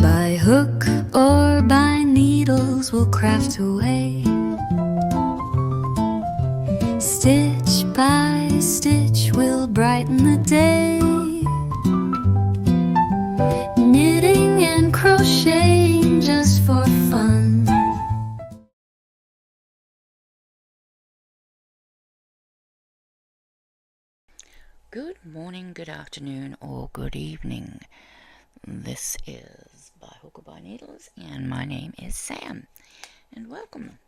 By hook or by needles we'll craft away, stitch by stitch we'll brighten the day, knitting and crocheting just for fun. Good morning, good afternoon, or good evening. This is By Hook or By Needles, and my name is Sam, and welcome.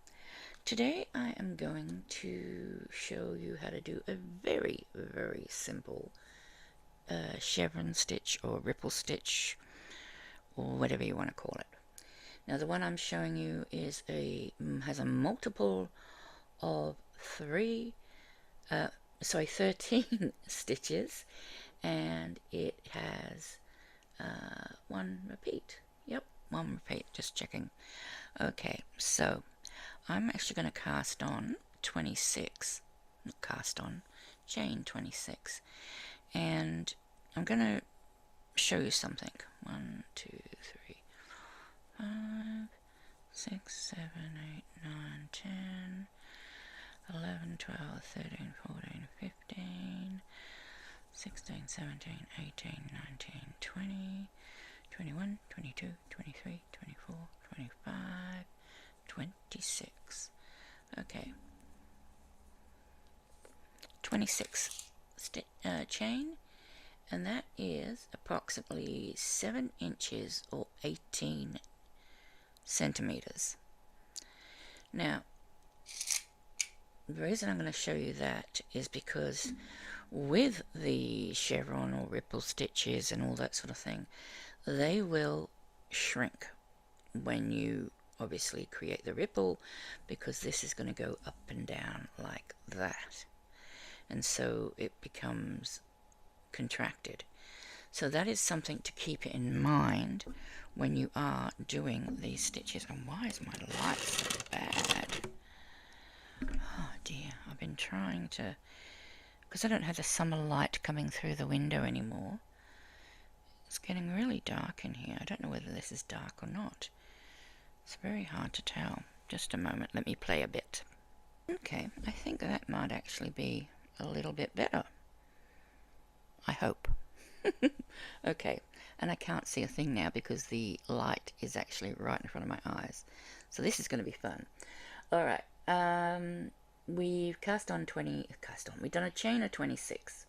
Today I am going to show you how to do a very, very simple chevron stitch or ripple stitch, or whatever you want to call it. Now the one I'm showing you is has a multiple of 13 stitches, and it has one repeat. Yep, one repeat, just checking. Okay, so I'm actually going to cast on 26, not cast on, chain 26, and I'm going to show you something. 1, 2, 3, 5, 6, 7, 8, 9, 10, 11, 12, 13, 14, 15, 16, 17, 18, 19, 20, 21, 22, 23, 24, 25, 26. Okay. 26 chain, and that is approximately 7 inches or 18 centimeters. Now, the reason I'm going to show you that is because with the chevron or ripple stitches and all that sort of thing, they will shrink when you obviously create the ripple, because this is going to go up and down like that, and so it becomes contracted. So that is something to keep in mind when you are doing these stitches. And why is my light so bad? Oh dear, I've been trying to, because I don't have the summer light coming through the window anymore. It's getting really dark in here. I don't know whether this is dark or not. It's very hard to tell. Just a moment, let me play a bit. Okay, I think that might actually be a little bit better. I hope. Okay, and I can't see a thing now because the light is actually right in front of my eyes. So this is going to be fun. Alright, we've we've done a chain of 26.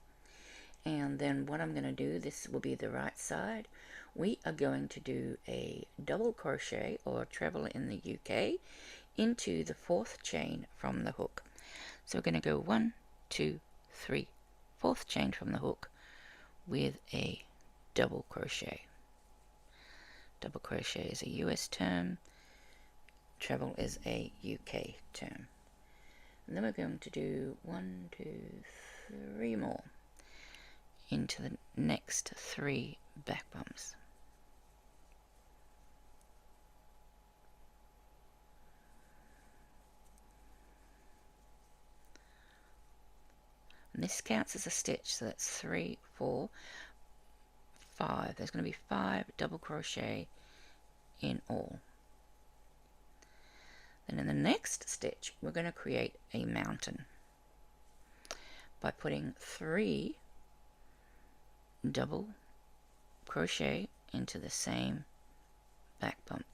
And then what I'm going to do, this will be the right side. We are going to do a double crochet or treble in the UK into the 4th chain from the hook. So we're going to go 1, 2, 3, 4th chain from the hook with a double crochet. Double crochet is a US term, treble is a UK term. And then we're going to do 1, 2, 3 more into the next 3 back bumps. And this counts as a stitch, so that's 3, 4, 5. There's going to be 5 double crochet in all. Then in the next stitch, we're going to create a mountain by putting 3 double crochet into the same back bump.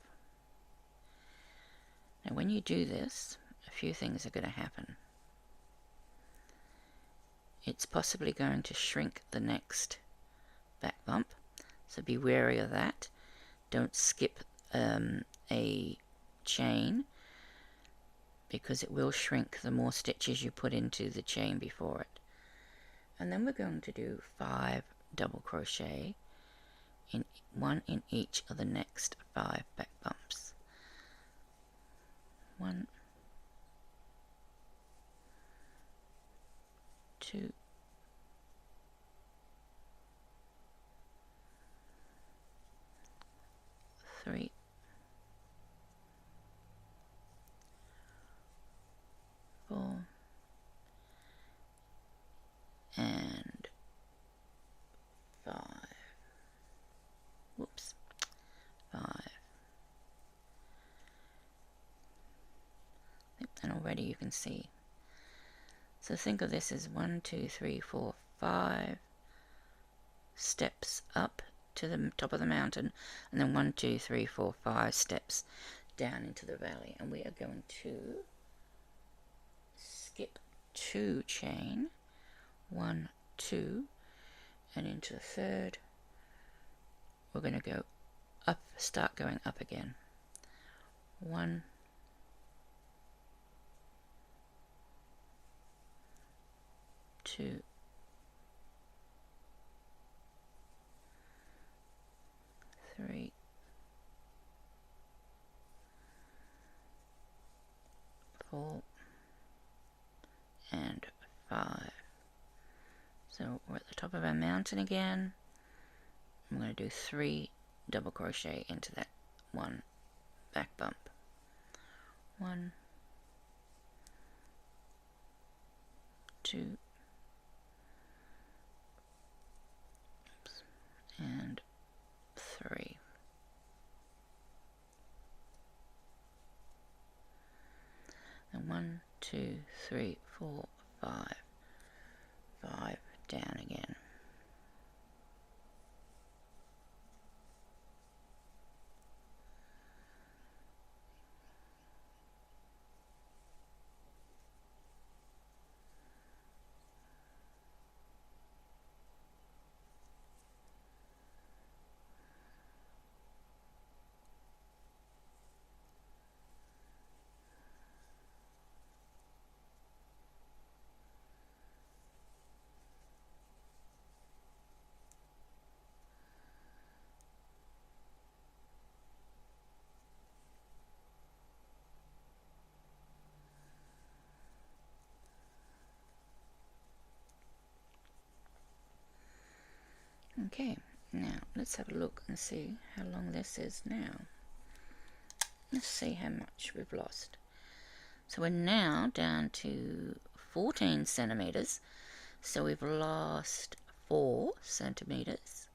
Now when you do this, a few things are going to happen. It's possibly going to shrink the next back bump, so be wary of that. Don't skip a chain, because it will shrink the more stitches you put into the chain before it. And then we're going to do 5 double crochet in one in each of the next 5 back bumps. 1, 2, 3, 4, and 5. Whoops. 5. already, you can see. So think of this as 1, 2, 3, 4, 5 steps up to the top of the mountain, and then 1, 2, 3, 4, 5 steps down into the valley. And we are going to skip 2 chain, 1, 2, and into the third we're going to go up, start going up again. 1, 2, 3, 4, and 5. So we're at the top of our mountain again. I'm going to do 3 double crochet into that one back bump. 1, 2, and 3. And 1, 2, 3, 4, 5. 5 down again. Okay, now let's have a look and see how long this is now. Let's see how much we've lost. So we're now down to 14 centimeters. So we've lost 4 centimeters.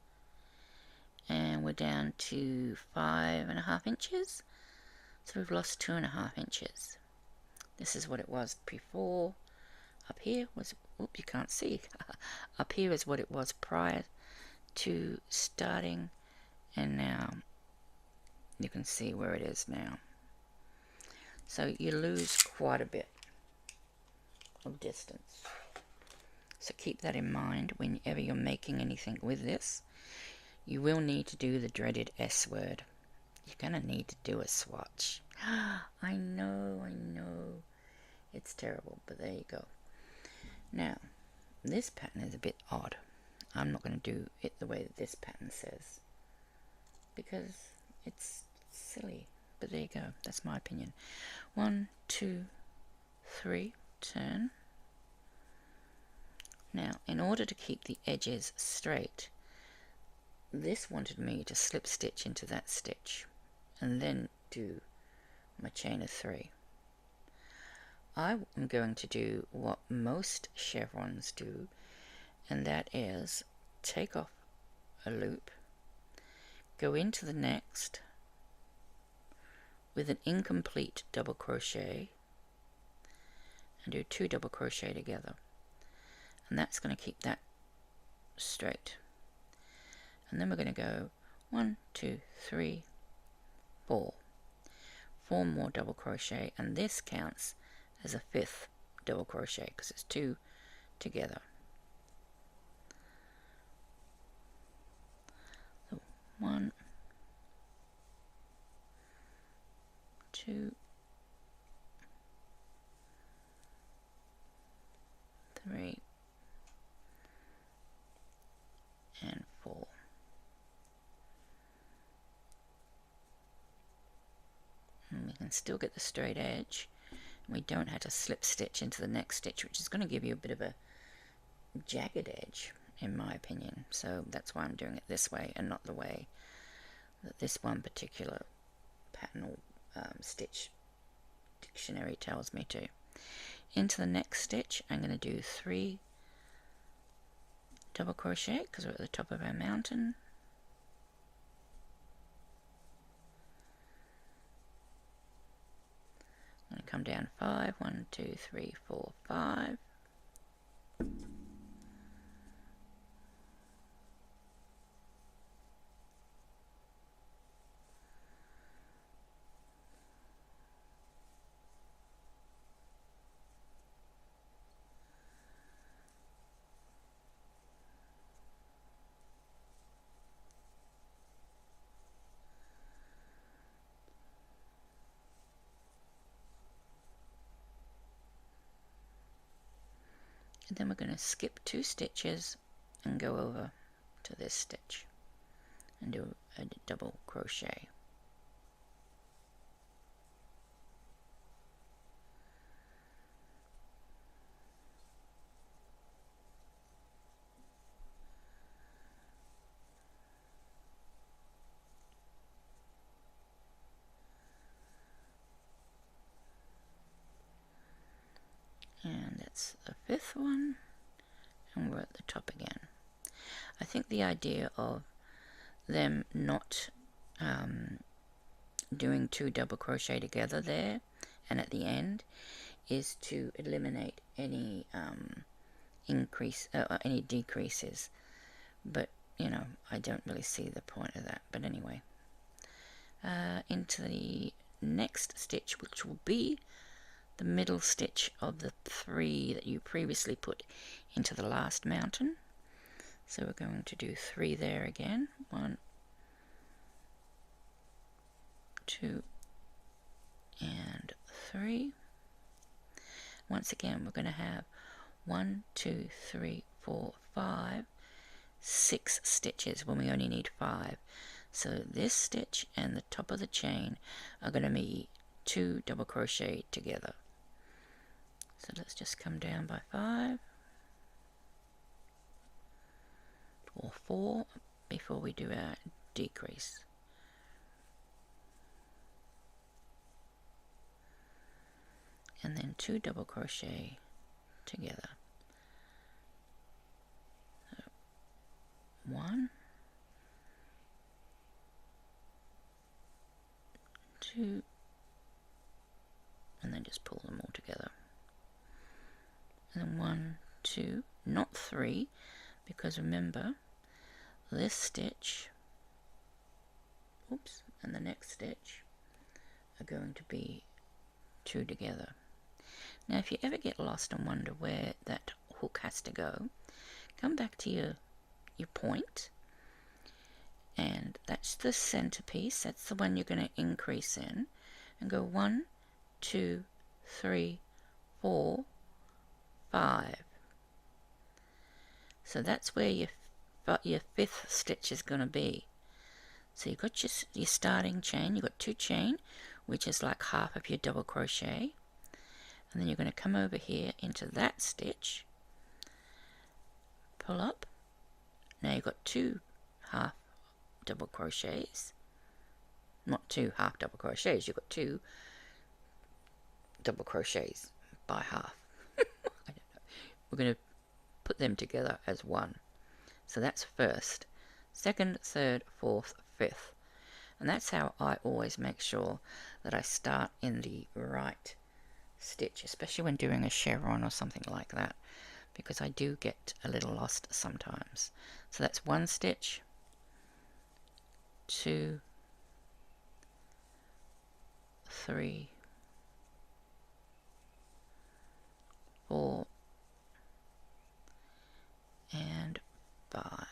And we're down to 5.5 inches. So we've lost 2.5 inches. This is what it was before. Up here was, whoop, you can't see. Up here is what it was prior to starting, and now you can see where it is now. So you lose quite a bit of distance. So keep that in mind whenever you're making anything with this. You will need to do the dreaded S word. You're going to need to do a swatch. I know. It's terrible, but there you go. Now, this pattern is a bit odd. I'm not going to do it the way that this pattern says, because it's silly. But there you go. That's my opinion. 1, 2, 3, turn. Now, in order to keep the edges straight, this wanted me to slip stitch into that stitch and then do my chain of 3. I am going to do what most chevrons do, and that is take off a loop, go into the next with an incomplete double crochet, and do 2 double crochet together, and that's going to keep that straight. And then we're going to go 1, 2, 3, 4 more double crochet, and this counts as a 5th double crochet because it's 2 together. So 1, 2, 3, and 4. And we can still get the straight edge. We don't have to slip stitch into the next stitch, which is going to give you a bit of a jagged edge, in my opinion. So that's why I'm doing it this way and not the way that this one particular pattern or stitch dictionary tells me to. Into the next stitch, I'm going to do 3 double crochet because we're at the top of our mountain. I'm going to come down 5. 1, 2, 3, 4, 5. And then we're going to skip 2 stitches and go over to this stitch and do a double crochet. And that's the 5th one, and we're at the top again. I think the idea of them not doing 2 double crochet together there and at the end is to eliminate any any decreases, but you know, I don't really see the point of that. But anyway, into the next stitch, which will be the middle stitch of the 3 that you previously put into the last mountain. So we're going to do 3 there again. 1, 2, and 3. Once again, we're going to have 1, 2, 3, 4, 5, 6 stitches when we only need 5. So this stitch and the top of the chain are going to be 2 double crochet together. So let's just come down by 5 or 4 before we do our decrease. And then 2 double crochet together. So 1, 2, and then just pull them all together. And then 1, 2, not 3, because remember, this stitch, oops, and the next stitch are going to be 2 together. Now if you ever get lost and wonder where that hook has to go, come back to your point, and that's the centerpiece, that's the one you're going to increase in, and go 1, 2, 3, 4, 5. So that's where your 5th stitch is going to be. So you've got your starting chain, you've got 2 chain, which is like half of your double crochet, and then you're going to come over here into that stitch, pull up. Now you've got 2 half double crochets, not 2 half double crochets, you've got 2 double crochets by half. I don't know. We're going to put them together as one. So that's first, second, third, fourth, 5th. And that's how I always make sure that I start in the right stitch, especially when doing a chevron or something like that, because I do get a little lost sometimes. So that's 1 stitch, 2, 3, 4, and 5.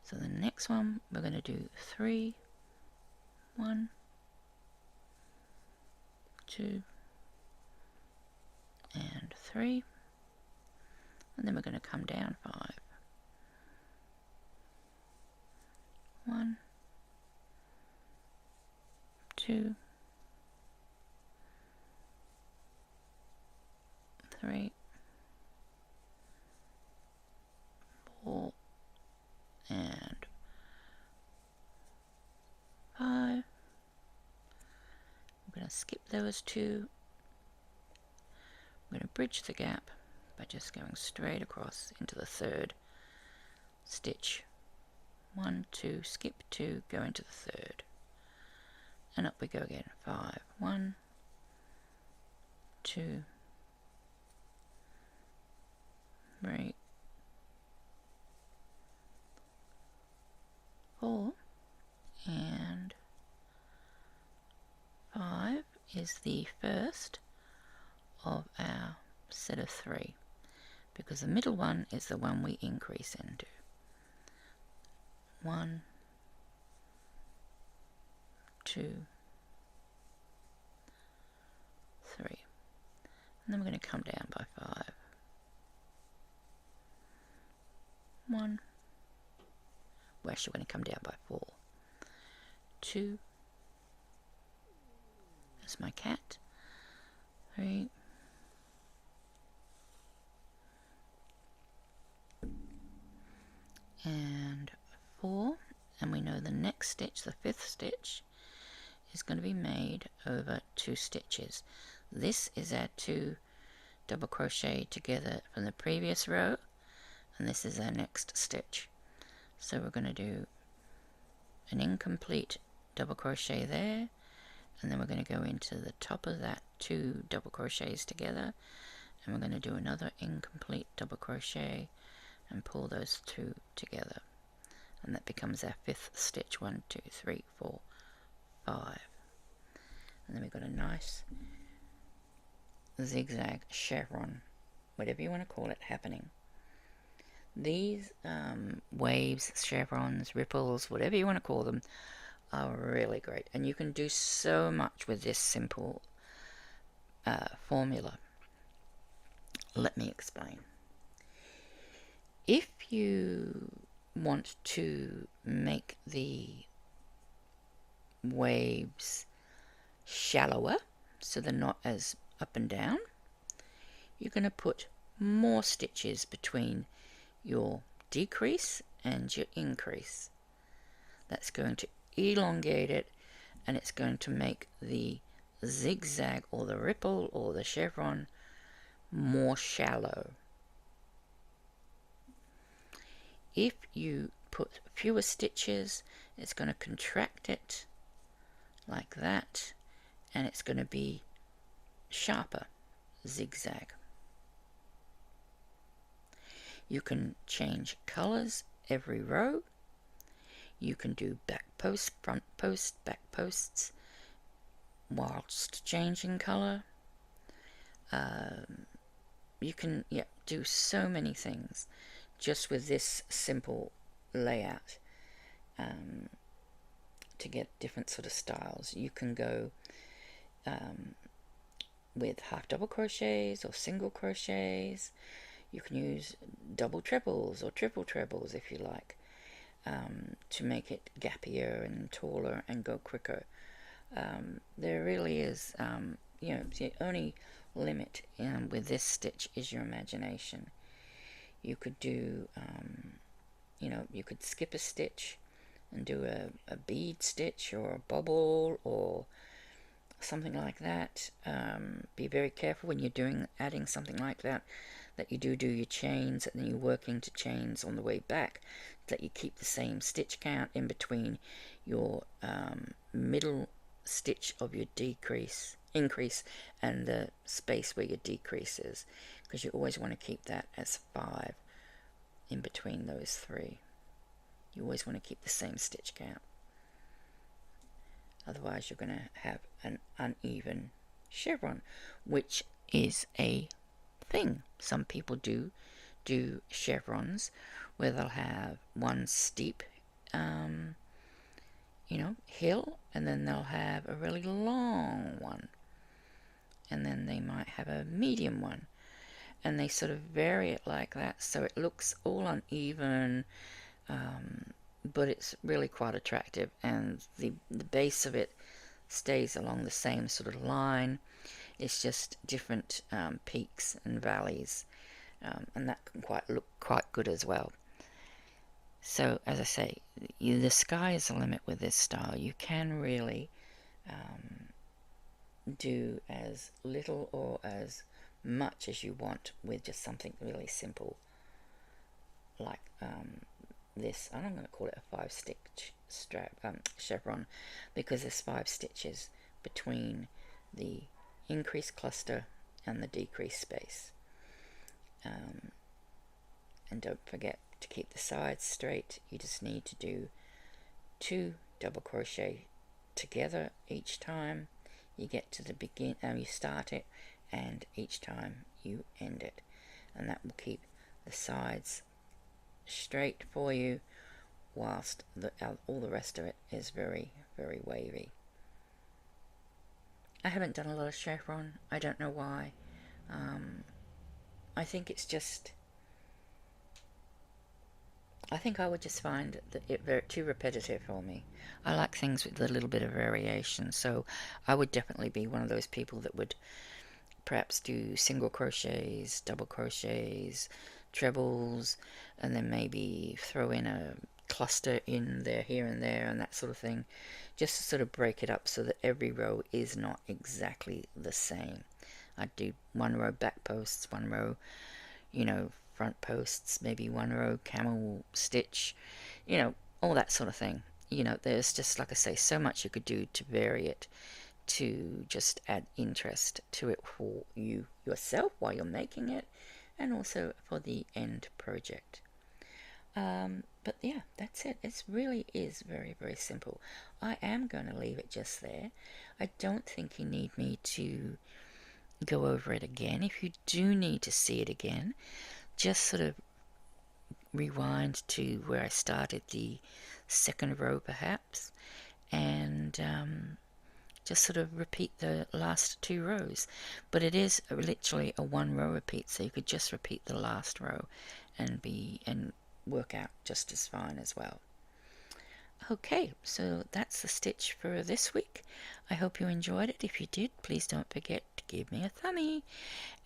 So the next one we're going to do 3, 1, 2, and 3, and then we're going to come down 5. 1, 2, 3, 4, and 5. I'm going to skip those 2. I'm going to bridge the gap by just going straight across into the 3rd stitch. 1, 2, skip 2, go into the 3rd, and up we go again. 5, 1, 2, 3, 4, and 5 is the first of our set of 3, because the middle one is the one we increase into. 1, 2, 3, and then we're going to come down by 5. 1, we're actually going to come down by 4. 2, that's my cat. 3, and 4, and we know the next stitch, the 5th stitch, is going to be made over 2 stitches. This is our 2 double crochet together from the previous row, and this is our next stitch. So we're going to do an incomplete double crochet there, and then we're going to go into the top of that 2 double crochets together, and we're going to do another incomplete double crochet and pull those 2 together, and that becomes our 5th stitch. 1, 2, 3, 4, 5, and then we've got a nice zigzag chevron, whatever you want to call it, happening. These waves, chevrons, ripples, whatever you want to call them, are really great, and you can do so much with this simple formula. Let me explain. If you want to make the waves shallower, so they're not as up and down, you're going to put more stitches between your decrease and your increase. That's going to elongate it, and it's going to make the zigzag or the ripple or the chevron more shallow. If you put fewer stitches, it's going to contract it like that, and it's going to be sharper zigzag. You can change colors every row. You can do back post, front post, back posts whilst changing color. You can do so many things just with this simple layout to get different sort of styles. You can go with half double crochets or single crochets. You can use double trebles or triple trebles if you like, to make it gappier and taller and go quicker. There really is, the only limit with this stitch is your imagination. You could do, you could skip a stitch and do a bead stitch or a bobble or something like that. Be very careful when you're adding something like that you do your chains, and then you work into chains on the way back, that you keep the same stitch count in between your middle stitch of your increase and the space where your decrease is, because you always want to keep that as 5 in between those 3. You always want to keep the same stitch count, otherwise you're going to have an uneven chevron, which is a thing. Some people do chevrons where they'll have one steep hill, and then they'll have a really long one, and then they might have a medium one, and they sort of vary it like that, so it looks all uneven, but it's really quite attractive, and the base of it stays along the same sort of line. It's just different peaks and valleys, and that can look quite good as well. So, as I say, the sky is the limit with this style. You can really do as little or as much as you want with just something really simple like this. I'm going to call it a 5 stitch chevron, because there's 5 stitches between the increased cluster and the decreased space. And don't forget to keep the sides straight. You just need to do 2 double crochet together each time you get to the you start it, and each time you end it, and that will keep the sides straight for you, whilst all the rest of it is very, very wavy. I haven't done a lot of chevron. I don't know why. I think it's just, I think I would just find that it too repetitive for me. I like things with a little bit of variation, so I would definitely be one of those people that would perhaps do single crochets, double crochets, trebles, and then maybe throw in a cluster in there, here and there, and that sort of thing, just to sort of break it up so that every row is not exactly the same. I'd do 1 row back posts, 1 row, front posts, maybe 1 row camel stitch, all that sort of thing. There's just, like I say, so much you could do to vary it, to just add interest to it for you yourself while you're making it, and also for the end project. But yeah, that's it. It really is very, very simple. I am going to leave it just there. I don't think you need me to go over it again. If you do need to see it again, just sort of rewind to where I started the 2nd row perhaps, and just sort of repeat the last 2 rows. But it is literally a 1 row repeat, so you could just repeat the last row and work out just as fine as well. Okay, so that's the stitch for this week. I hope you enjoyed it. If you did, please don't forget to give me a thumbie,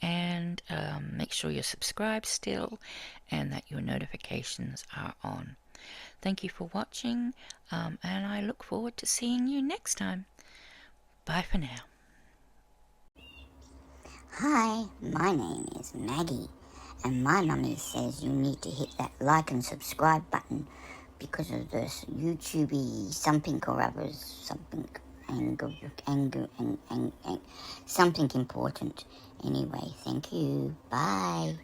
and make sure you're subscribed still and that your notifications are on. Thank you for watching, and I look forward to seeing you next time. Bye for now. Hi, my name is Maggie, and my mummy says you need to hit that like and subscribe button because of this YouTubey something or others, something something important. Anyway, thank you. Bye.